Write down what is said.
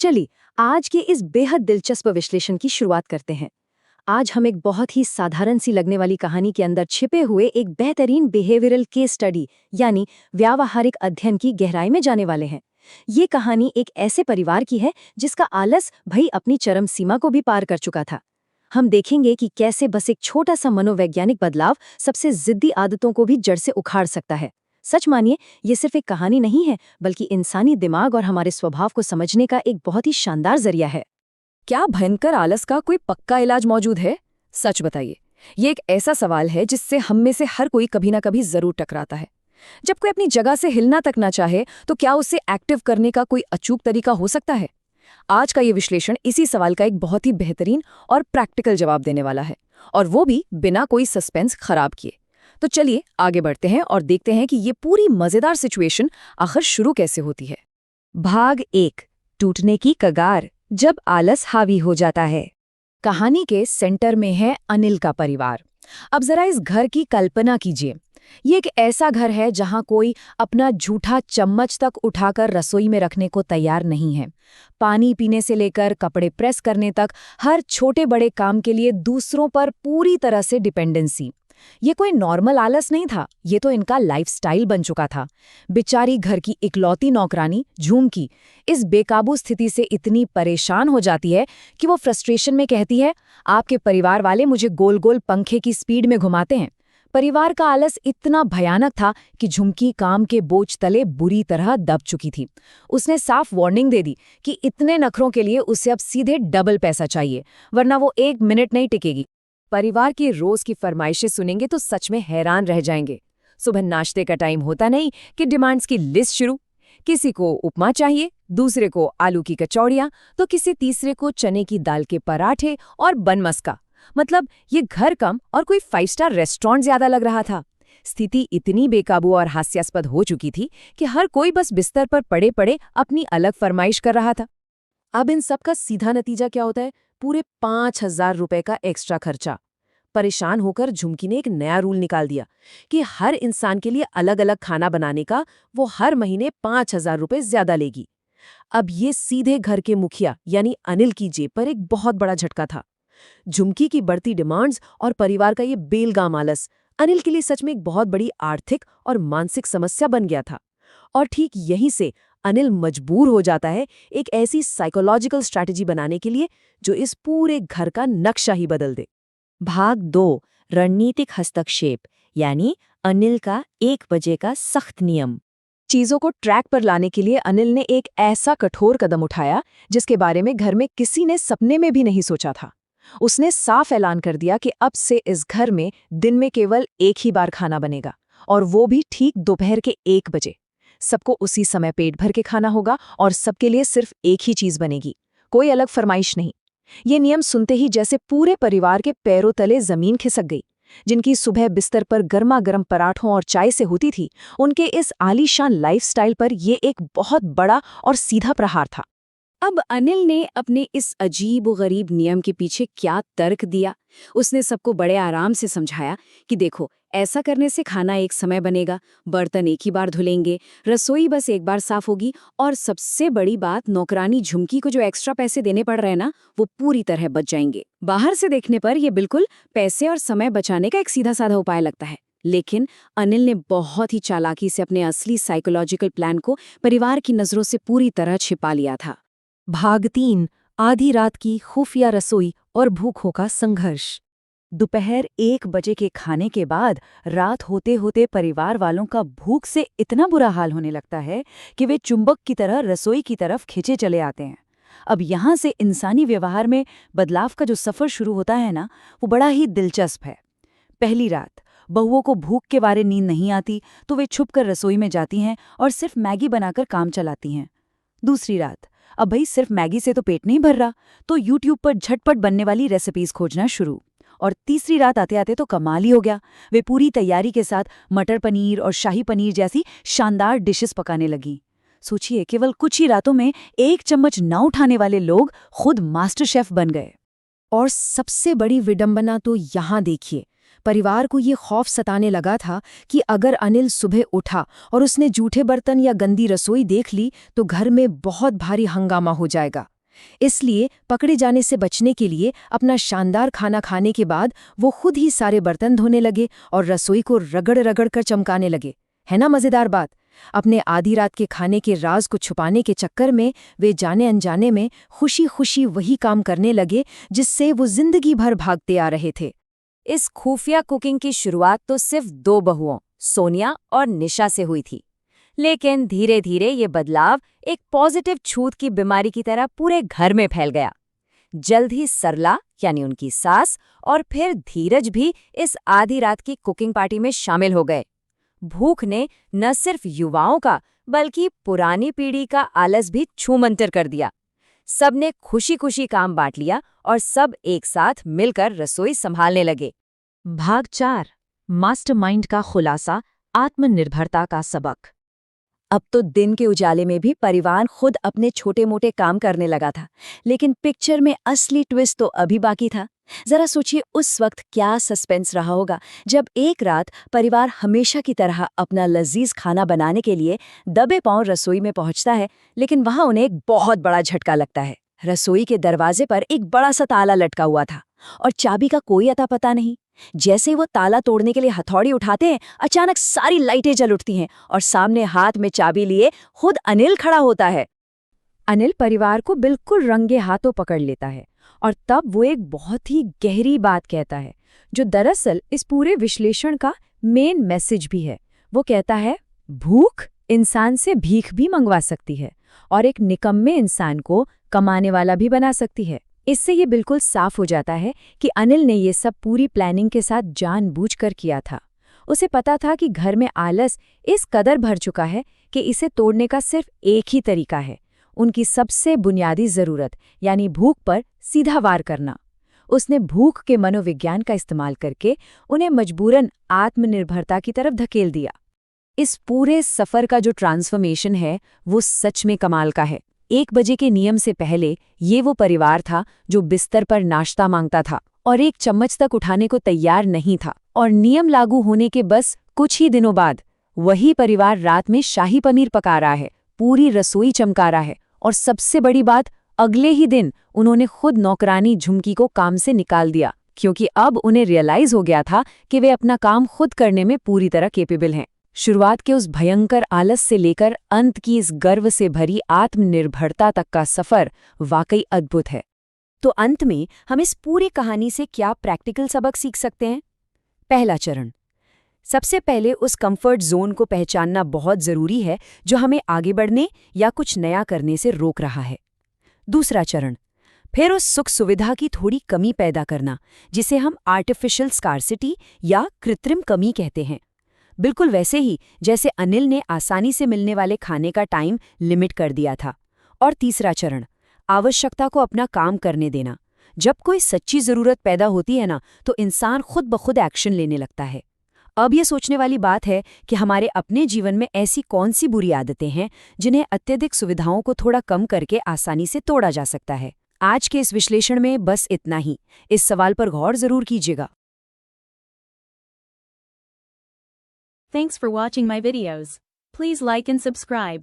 चलिए आज के इस बेहद दिलचस्प विश्लेषण की शुरुआत करते हैं। आज हम एक बहुत ही साधारण सी लगने वाली कहानी के अंदर छिपे हुए एक बेहतरीन बिहेवियरल केस स्टडी यानी व्यावहारिक अध्ययन की गहराई में जाने वाले हैं। ये कहानी एक ऐसे परिवार की है जिसका आलस भई अपनी चरम सीमा को भी पार कर चुका था। हम देखेंगे कि कैसे बस एक छोटा सा मनोवैज्ञानिक बदलाव सबसे जिद्दी आदतों को भी जड़ से उखाड़ सकता है। सच मानिए, ये सिर्फ एक कहानी नहीं है, बल्कि इंसानी दिमाग और हमारे स्वभाव को समझने का एक बहुत ही शानदार जरिया है। क्या भयंकर आलस का कोई पक्का इलाज मौजूद है? सच बताइए। ये एक ऐसा सवाल है जिससे हम में से हर कोई कभी ना कभी जरूर टकराता है। जब कोई अपनी जगह से हिलना तक ना चाहे तो क्या उसे एक्टिव करने का कोई अचूक तरीका हो सकता है? आज का ये विश्लेषण इसी सवाल का एक बहुत ही बेहतरीन और प्रैक्टिकल जवाब देने वाला है, और वो भी बिना कोई सस्पेंस खराब किए। तो चलिए आगे बढ़ते हैं और देखते हैं कि ये पूरी मजेदार सिचुएशन आखिर शुरू कैसे होती है। भाग 1, टूटने की कगार, जब आलस हावी हो जाता है। कहानी के सेंटर में है अनिल का परिवार। अब जरा इस घर की कल्पना कीजिए। ये एक ऐसा घर है जहां कोई अपना जूठा चम्मच तक उठाकर रसोई में रखने को तैयार नहीं है। पानी पीने से लेकर कपड़े प्रेस करने तक हर छोटे बड़े काम के लिए दूसरों पर पूरी तरह से डिपेंडेंसी। ये कोई नॉर्मल आलस नहीं था, ये तो इनका लाइफस्टाइल बन चुका था। बेचारी घर की इकलौती नौकरानी झूमकी इस बेकाबू स्थिति से इतनी परेशान हो जाती है कि वो फ्रस्ट्रेशन में कहती है, आपके परिवार वाले मुझे गोल गोल पंखे की स्पीड में घुमाते हैं। परिवार का आलस इतना भयानक था कि झुमकी काम के बोझ तले बुरी तरह दब चुकी थी। उसने साफ वार्निंग दे दी कि इतने नखरों के लिए उसे अब सीधे डबल पैसा चाहिए, वरना वो 1 मिनट नहीं टिकेगी। परिवार की रोज की फरमाइशें सुनेंगे तो सच में हैरान रह जाएंगे। सुबह नाश्ते का टाइम होता नहीं कि डिमांड्स की लिस्ट शुरू। किसी को उपमा चाहिए, दूसरे को आलू की कचौड़ियां, तो किसी तीसरे को चने की दाल के पराठे और बन मस्का। मतलब ये घर कम और कोई 5 स्टार रेस्टोरेंट ज्यादा लग रहा था। स्थिति इतनी बेकाबू और हास्यास्पद हो चुकी थी कि हर कोई बस बिस्तर पर पड़े पड़े अपनी अलग फरमाइश कर रहा था। अब इन सब का सीधा नतीजा क्या होता है? पूरे 5,000 रुपए का एक्स्ट्रा खर्चा। परेशान होकर झुमकी ने एक नया रूल निकाल दिया कि हर इंसान के लिए अलग अलग खाना बनाने का वो हर महीने 5,000 रुपए ज्यादा लेगी। अब ये सीधे घर के मुखिया यानी अनिल की जेब पर एक बहुत बड़ा झटका था। झुमकी की बढ़ती डिमांड्स और परिवार का ये बेलगाम आलस अनिल के लिए सच में एक बहुत बड़ी आर्थिक और मानसिक समस्या बन गया था। और ठीक यहीं से अनिल मजबूर हो जाता है एक ऐसी साइकोलॉजिकल स्ट्रैटेजी बनाने के लिए जो इस पूरे घर का नक्शा ही बदल दे। भाग 2, रणनीतिक हस्तक्षेप यानी अनिल का 1 बजे का सख्त नियम। चीजों को ट्रैक पर लाने के लिए अनिल ने एक ऐसा कठोर कदम उठाया जिसके बारे में घर में किसी ने सपने में भी नहीं सोचा था। उसने साफ ऐलान कर दिया कि अब से इस घर में दिन में केवल एक ही बार खाना बनेगा, और वो भी ठीक दोपहर के 1 बजे। सबको उसी समय पेट भर के खाना होगा और सबके लिए सिर्फ एक ही चीज बनेगी, कोई अलग फरमाइश नहीं। ये नियम सुनते ही जैसे पूरे परिवार के पैरों तले जमीन खिसक गई। जिनकी सुबह बिस्तर पर गर्मा गर्म पराठों और चाय से होती थी, उनके इस आलीशान लाइफस्टाइल पर ये एक बहुत बड़ा और सीधा प्रहार था। अब अनिल ने अपने इस अजीब व गरीब नियम के पीछे क्या तर्क दिया? उसने सबको बड़े आराम से समझाया कि देखो, ऐसा करने से खाना एक समय बनेगा, बर्तन एक ही बार धुलेंगे, रसोई बस एक बार साफ होगी, और सबसे बड़ी बात, नौकरानी झुमकी को जो एक्स्ट्रा पैसे देने पड़ रहे हैं ना, वो पूरी तरह बच जाएंगे। बाहर से देखने पर यह बिल्कुल पैसे और समय बचाने का एक सीधा साधा उपाय लगता है, लेकिन अनिल ने बहुत ही चालाकी से अपने असली साइकोलॉजिकल प्लान को परिवार की नजरों से पूरी तरह छिपा लिया था। भाग 3, आधी रात की खुफिया रसोई और भूखों का संघर्ष। दोपहर 1 बजे के खाने के बाद रात होते होते परिवार वालों का भूख से इतना बुरा हाल होने लगता है कि वे चुंबक की तरह रसोई की तरफ खिंचे चले आते हैं। अब यहाँ से इंसानी व्यवहार में बदलाव का जो सफ़र शुरू होता है ना, वो बड़ा ही दिलचस्प है। पहली रात बहुओं को भूख के बारे नींद नहीं आती, तो वे छुपकर रसोई में जाती हैं और सिर्फ मैगी बनाकर काम चलाती हैं। दूसरी रात, अब भाई सिर्फ मैगी से तो पेट नहीं भर रहा, तो यूट्यूब पर झटपट बनने वाली रेसिपीज खोजना शुरू। और तीसरी रात आते आते तो कमाल ही हो गया, वे पूरी तैयारी के साथ मटर पनीर और शाही पनीर जैसी शानदार डिशेस पकाने लगी। सोचिए, केवल कुछ ही रातों में 1 चम्मच न उठाने वाले लोग खुद मास्टर शेफ बन गए। और सबसे बड़ी विडंबना तो यहाँ देखिए, परिवार को ये खौफ सताने लगा था कि अगर अनिल सुबह उठा और उसने जूठे बर्तन या गंदी रसोई देख ली तो घर में बहुत भारी हंगामा हो जाएगा। इसलिए पकड़े जाने से बचने के लिए अपना शानदार खाना खाने के बाद वो खुद ही सारे बर्तन धोने लगे और रसोई को रगड़ रगड़ कर चमकाने लगे। है ना मजेदार बात? अपने आधी रात के खाने के राज को छुपाने के चक्कर में वे जाने अनजाने में खुशी खुशी वही काम करने लगे जिससे वो जिंदगी भर भागते आ रहे थे। इस खुफिया कुकिंग की शुरुआत तो सिर्फ 2 बहुओं, सोनिया और निशा से हुई थी। लेकिन धीरे धीरे ये बदलाव एक पॉजिटिव छूत की बीमारी की तरह पूरे घर में फैल गया। जल्द ही सरला यानी उनकी सास और फिर धीरज भी इस आधी रात की कुकिंग पार्टी में शामिल हो गए। भूख ने न सिर्फ युवाओं का बल्कि पुरानी पीढ़ी का आलस भी छूमंतर कर दिया। सबने खुशी खुशी काम बांट लिया और सब एक साथ मिलकर रसोई संभालने लगे। भाग 4, मास्टरमाइंड का खुलासा, आत्मनिर्भरता का सबक। अब तो दिन के उजाले में भी परिवार खुद अपने छोटे मोटे काम करने लगा था, लेकिन पिक्चर में असली ट्विस्ट तो अभी बाकी था। जरा सोचिए उस वक्त क्या सस्पेंस रहा होगा जब एक रात परिवार हमेशा की तरह अपना लजीज खाना बनाने के लिए दबे पांव रसोई में पहुंचता है, लेकिन वहां उन्हें एक बहुत बड़ा झटका लगता है। रसोई के दरवाजे पर एक बड़ा सा ताला लटका हुआ था और चाबी का कोई अता पता नहीं। जैसे वो ताला तोड़ने के लिए हथौड़ी उठाते हैं, अचानक सारी लाइटें जल उठती हैं और सामने हाथ में चाबी लिए खुद अनिल खड़ा होता है। अनिल परिवार को बिल्कुल रंगे हाथों पकड़ लेता है और तब वो एक बहुत ही गहरी बात कहता है, जो दरअसल इस पूरे विश्लेषण का मेन मैसेज भी है। वो कहता है, भूख इंसान से भीख भी मंगवा सकती है और एक निकम्मे इंसान को कमाने वाला भी बना सकती है। इससे ये बिल्कुल साफ हो जाता है कि अनिल ने ये सब पूरी प्लानिंग के साथ जानबूझकर किया था। उसे पता था कि घर में आलस इस कदर भर चुका है कि इसे तोड़ने का सिर्फ एक ही तरीका है, उनकी सबसे बुनियादी जरूरत यानी भूख पर सीधा वार करना। उसने भूख के मनोविज्ञान का इस्तेमाल करके उन्हें मजबूरन आत्मनिर्भरता की तरफ धकेल दिया। इस पूरे सफर का जो ट्रांसफॉर्मेशन है वो सच में कमाल का है। 1 बजे के नियम से पहले ये वो परिवार था जो बिस्तर पर नाश्ता मांगता था और 1 चम्मच तक उठाने को तैयार नहीं था, और नियम लागू होने के बस कुछ ही दिनों बाद वही परिवार रात में शाही पनीर पका रहा है, पूरी रसोई चमका रहा है, और सबसे बड़ी बात, अगले ही दिन उन्होंने खुद नौकरानी झुमकी को काम से निकाल दिया, क्योंकि अब उन्हें रियलाइज हो गया था कि वे अपना काम खुद करने में पूरी तरह कैपेबल हैं। शुरुआत के उस भयंकर आलस से लेकर अंत की इस गर्व से भरी आत्मनिर्भरता तक का सफर वाकई अद्भुत है। तो अंत में हम इस पूरी कहानी से क्या प्रैक्टिकल सबक सीख सकते हैं? पहला चरण, सबसे पहले उस कंफर्ट जोन को पहचानना बहुत जरूरी है जो हमें आगे बढ़ने या कुछ नया करने से रोक रहा है। दूसरा चरण, फिर उस सुख सुविधा की थोड़ी कमी पैदा करना जिसे हम आर्टिफिशियल स्कार्सिटी या कृत्रिम कमी कहते हैं, बिल्कुल वैसे ही जैसे अनिल ने आसानी से मिलने वाले खाने का टाइम लिमिट कर दिया था। और तीसरा चरण, आवश्यकता को अपना काम करने देना। जब कोई सच्ची जरूरत पैदा होती है ना, तो इंसान खुद ब खुद एक्शन लेने लगता है। अब ये सोचने वाली बात है कि हमारे अपने जीवन में ऐसी कौन सी बुरी आदतें हैं जिन्हें अत्यधिक सुविधाओं को थोड़ा कम करके आसानी से तोड़ा जा सकता है। आज के इस विश्लेषण में बस इतना ही। इस सवाल पर गौर जरूर कीजिएगा। Thanks for watching my videos. Please like and subscribe.